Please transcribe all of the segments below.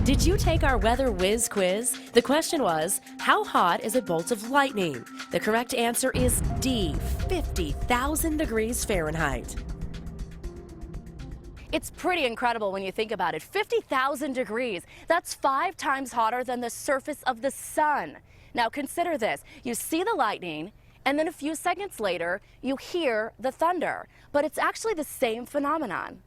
Did you take our weather whiz quiz? The question was, how hot is a bolt of lightning? The correct answer is D, 50,000 degrees Fahrenheit. It's pretty incredible when you think about it. 50,000 degrees. That's 5 times hotter than the surface of the sun. Now consider this. You see the lightning, and then a few seconds later, you hear the thunder. But it's actually the same phenomenon.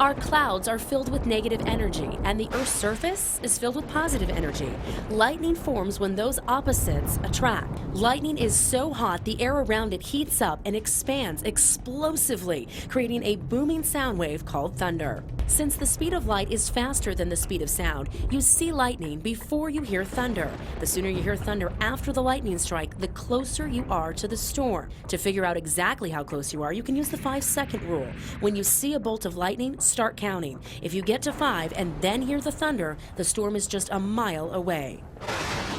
Our clouds are filled with negative energy, and the Earth's surface is filled with positive energy. Lightning forms when those opposites attract. Lightning is so hot, the air around it heats up and expands explosively, creating a booming sound wave called thunder. Since the speed of light is faster than the speed of sound, you see lightning before you hear thunder. The sooner you hear thunder after the lightning strike, the closer you are to the storm. To figure out exactly how close you are, you can use the 5-second rule. When you see a bolt of lightning, start counting. If you get to 5 and then hear the thunder, the storm is just a mile away.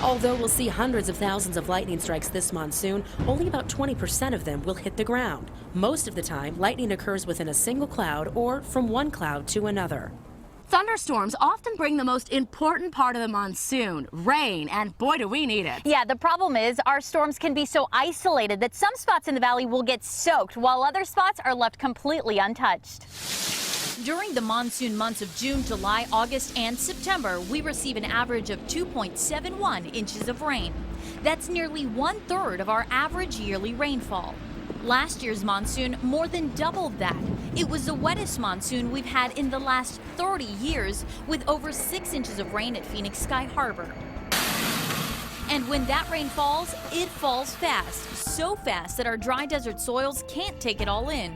Although we'll see hundreds of thousands of lightning strikes this monsoon, only about 20% of them will hit the ground. Most of the time, lightning occurs within a single cloud or from one cloud to another. Thunderstorms often bring the most important part of the monsoon, rain, and boy, do we need it. Yeah, the problem is our storms can be so isolated that some spots in the valley will get soaked, while other spots are left completely untouched. During the monsoon months of June, July, August, and September, we receive an average of 2.71 inches of rain. That's nearly 1/3 of our average yearly rainfall. Last year's monsoon more than doubled that. It was the wettest monsoon we've had in the last 30 years, with over 6 inches of rain at Phoenix Sky Harbor. And when that rain falls, it falls fast, so fast that our dry desert soils can't take it all in.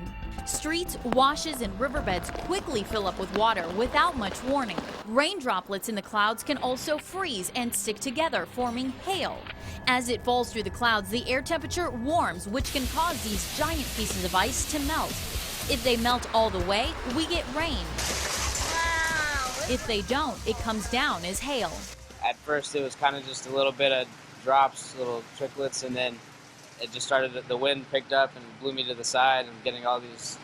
Streets, washes, and riverbeds quickly fill up with water without much warning. Rain droplets in the clouds can also freeze and stick together, forming hail. As it falls through the clouds, the air temperature warms, which can cause these giant pieces of ice to melt. If they melt all the way, we get rain. Wow. If they don't, it comes down as hail. At first, it was kind of just a little bit of drops, little tricklets, and then it just started, the wind picked up and blew me to the side, and getting all these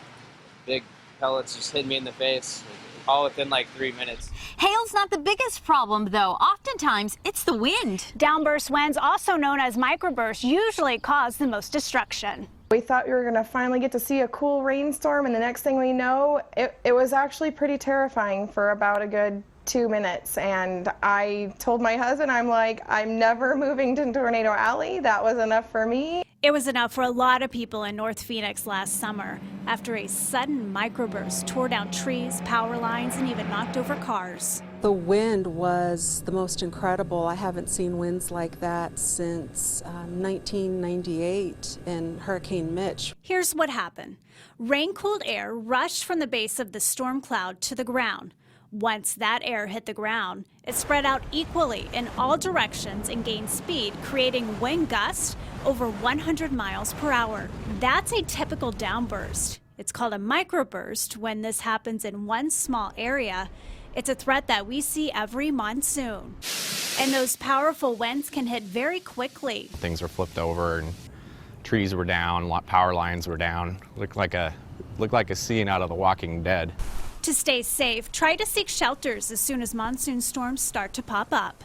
big pellets just hit me in the face, all within like 3 minutes. Hail's not the biggest problem, though. Oftentimes, it's the wind. Downburst winds, also known as microbursts, usually cause the most destruction. We thought we were going to finally get to see a cool rainstorm, and the next thing we know, it was actually pretty terrifying for about a good 2 minutes. And I told my husband, I'm like, I'm never moving to Tornado Alley. That was enough for me. It was enough for a lot of people in North Phoenix last summer after a sudden microburst tore down trees, power lines, and even knocked over cars. The wind was the most incredible. I haven't seen winds like that since 1998 in Hurricane Mitch. Here's what happened. Rain-cooled air rushed from the base of the storm cloud to the ground. Once that air hit the ground, it spread out equally in all directions and gained speed, creating wind gusts over 100 miles per hour. That's a typical downburst. It's called a microburst when this happens in one small area. It's a threat that we see every monsoon. And those powerful winds can hit very quickly. Things were flipped over and trees were down, power lines were down. Looked like a scene out of The Walking Dead. To stay safe, try to seek shelters as soon as monsoon storms start to pop up.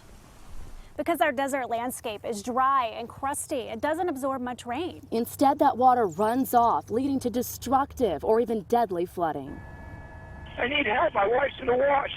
Because our desert landscape is dry and crusty, it doesn't absorb much rain. Instead, that water runs off, leading to destructive or even deadly flooding. I need help. My wife's in the wash.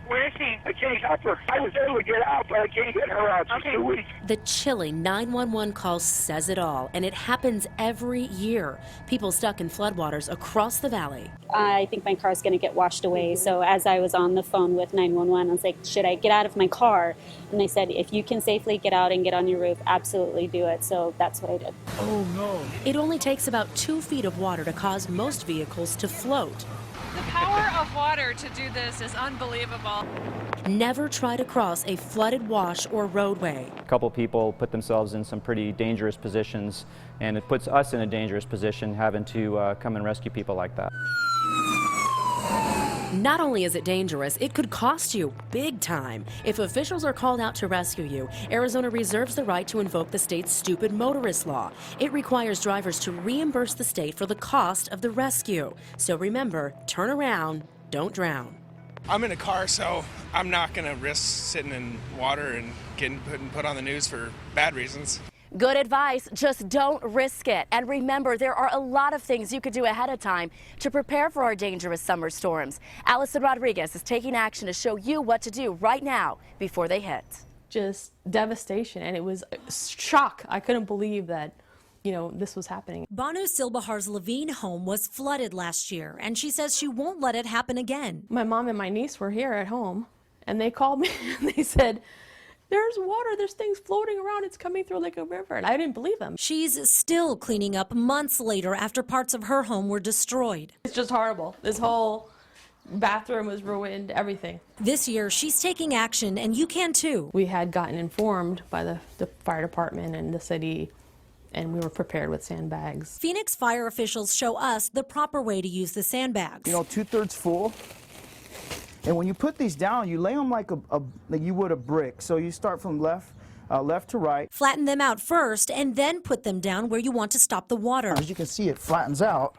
Where is she? I can't help her. I was able to get out, but I can't get her out. She's 2 weeks. The chilling 911 call says it all, and it happens every year. People stuck in floodwaters across the valley. I think my car's going to get washed away. So as I was on the phone with 911, I was like, should I get out of my car? And they said, if you can safely get out and get on your roof, absolutely do it. So that's what I did. Oh, no. It only takes about 2 feet of water to cause most vehicles to float. The power of water to do this is unbelievable. Never try to cross a flooded wash or roadway. A couple people put themselves in some pretty dangerous positions, and it puts us in a dangerous position having to come and rescue people like that. Not only is it dangerous, it could cost you big time. If officials are called out to rescue you, Arizona reserves the right to invoke the state's stupid motorist law. It requires drivers to reimburse the state for the cost of the rescue. So remember, turn around, don't drown. I'm in a car, so I'm not going to risk sitting in water and getting put on the news for bad reasons. Good advice, just don't risk it. And remember, there are a lot of things you could do ahead of time to prepare for our dangerous summer storms. Allison Rodriguez is taking action to show you what to do right now before they hit. Just devastation, and it was shock. I couldn't believe that, this was happening. Banu Silbahar's Levine home was flooded last year, and she says she won't let it happen again. My mom and my niece were here at home, and they called me and they said, there's water, there's things floating around, it's coming through like a river, and I didn't believe them. She's still cleaning up months later after parts of her home were destroyed. It's just horrible. This whole bathroom was ruined, everything. This year, she's taking action, and you can too. We had gotten informed by the fire department and the city, and we were prepared with sandbags. Phoenix fire officials show us the proper way to use the sandbags. 2/3 full. And when you put these down, you lay them like you would a brick. So you start from left to right. Flatten them out first and then put them down where you want to stop the water. As you can see, it flattens out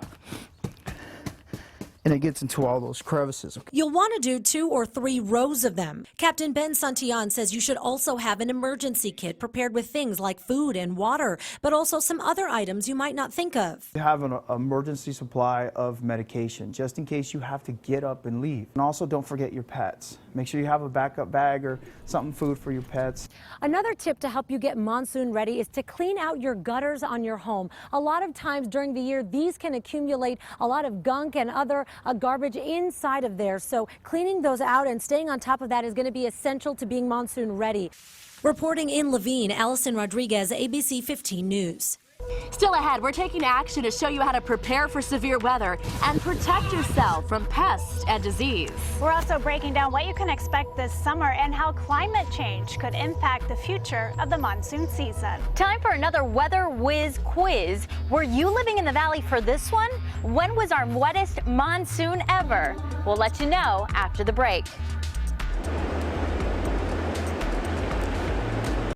and it gets into all those crevices. You'll want to do 2 or 3 rows of them. Captain Ben Santillan says you should also have an emergency kit prepared with things like food and water, but also some other items you might not think of. You have an emergency supply of medication, just in case you have to get up and leave. And also don't forget your pets. Make sure you have a backup bag or something food for your pets. Another tip to help you get monsoon ready is to clean out your gutters on your home. A lot of times during the year, these can accumulate a lot of gunk and other garbage inside of there. So cleaning those out and staying on top of that is going to be essential to being monsoon ready. Reporting in Levine, Allison Rodriguez, ABC 15 News. Still ahead, we're taking action to show you how to prepare for severe weather and protect yourself from pests and disease. We're also breaking down what you can expect this summer and how climate change could impact the future of the monsoon season. Time for another Weather Whiz quiz. Were you living in the valley for this one? When was our wettest monsoon ever? We'll let you know after the break.